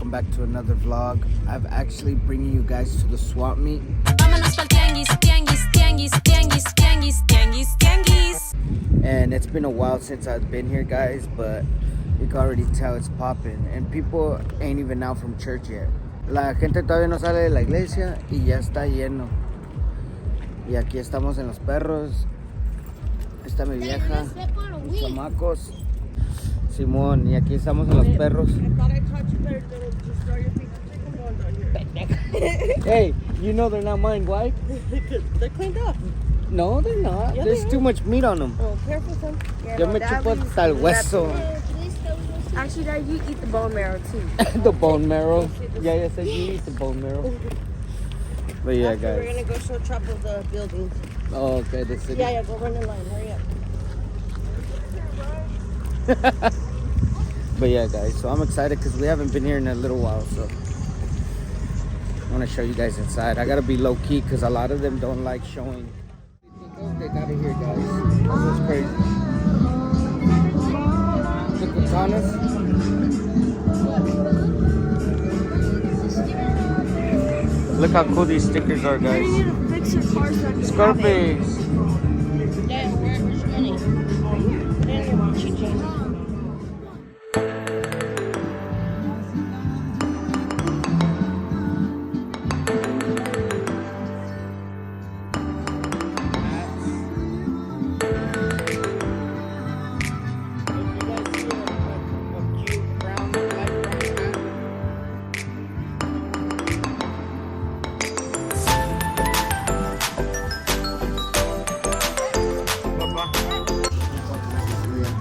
welcome back to another vlog. I'm actually bringing you guys to the swap meet. And it's been a while since I've been here, guys, but you can already tell it's popping. And people ain't even out from church yet. La gente todavía no sale de la iglesia y ya está lleno. Y aquí estamos en los perros. Está mi vieja, mis chamacos. Simón, y aquí estamos en los perros. Hey, you know they're not mine. Why? They're cleaned up. No, they're not. Yeah, There's too much meat on them. Oh, careful, son. Yo me chupo hasta el hueso. Actually, Dad, you eat the bone marrow too. The bone marrow. Yeah, said you eat the bone marrow. But yeah, After, guys. we're gonna go show Trump of the buildings. Oh, okay, the city. Yeah, go run in line. Hurry up. But yeah, guys, so I'm excited because we haven't been here in a little while, so I want to show you guys inside. I gotta be low key because a lot of them don't like showing. They got it here, guys. This is crazy. The katanas. Look how cool these stickers are, guys. You need to fix your car so I can Scarface. Dad, where's money? Then you want you change.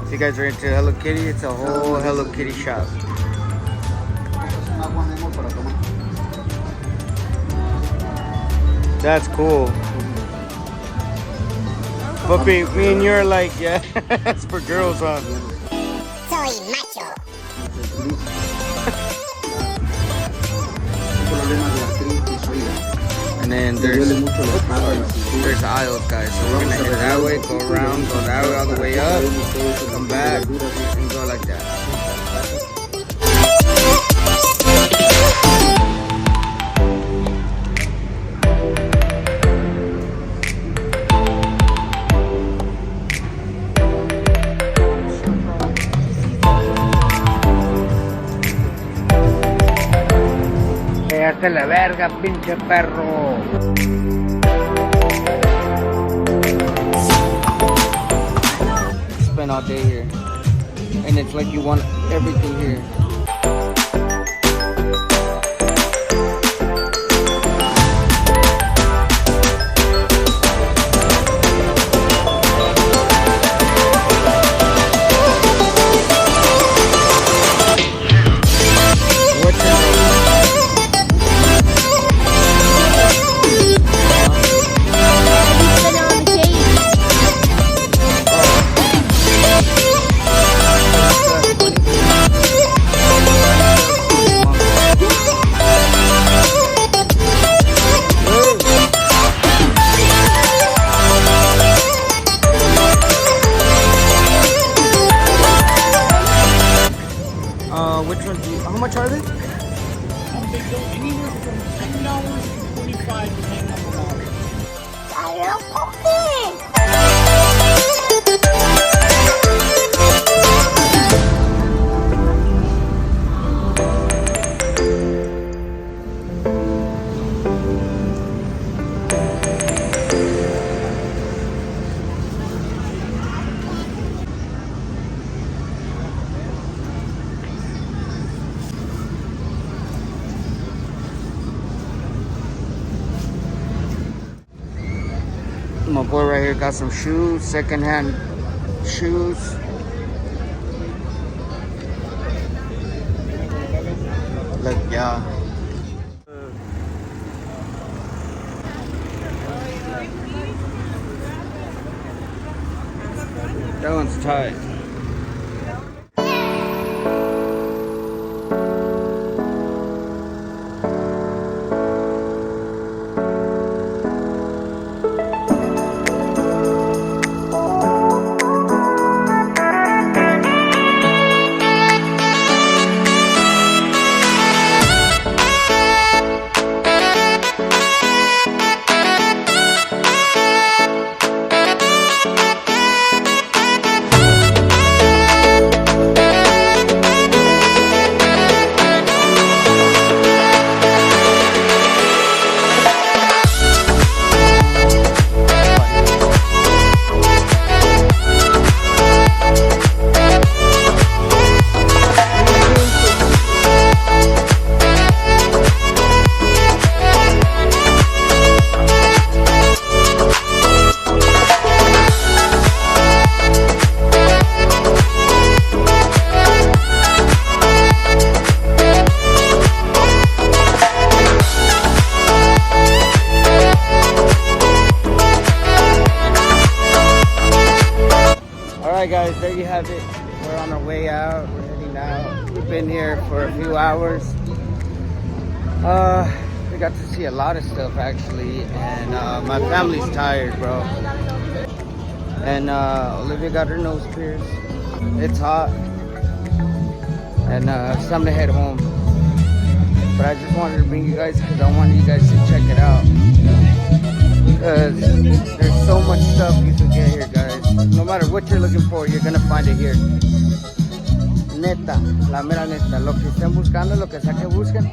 If you guys are into Hello Kitty, it's a whole Hello Kitty shop. That's cool. But me and you're like, yeah, it's for girls, huh? Soy macho. And then there's aisles, guys. So we're gonna head that way, go around, go that way, all the way up, come back, and go like that. Hazte la verga, pinche perro. Spend all day here, and it's like you want everything here. Which one do you, how much are they? They go anywhere from $10 to $25 depending on the model. My boy right here got some shoes, secondhand shoes. Look, yeah. That one's tight. Alright guys, there you have it. We're on our way out. We're heading out. We've been here for a few hours. We got to see a lot of stuff actually, and my family's tired, bro. And Olivia got her nose pierced. It's hot, and it's time to head home. But I just wanted to bring you guys because I wanted you guys to check it out. Because there's so much stuff you can get here, guys. No matter what you're looking for, you're gonna find it here. Neta, la mera neta. Lo que estén buscando, lo que sea que busquen,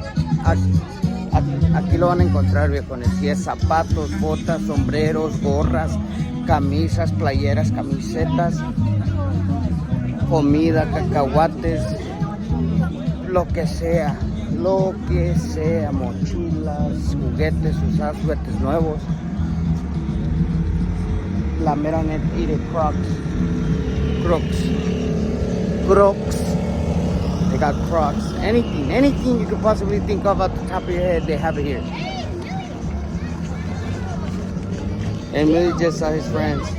aquí lo van a encontrar, viejones. Si es zapatos, botas, sombreros, gorras, camisas, playeras, camisetas, comida, cacahuates, lo que sea, mochilas, juguetes usados, juguetes nuevos. La mera net, eat Crocs. They got Crocs. Anything you could possibly think of at the top of your head, they have it here. And Millie just saw his friends.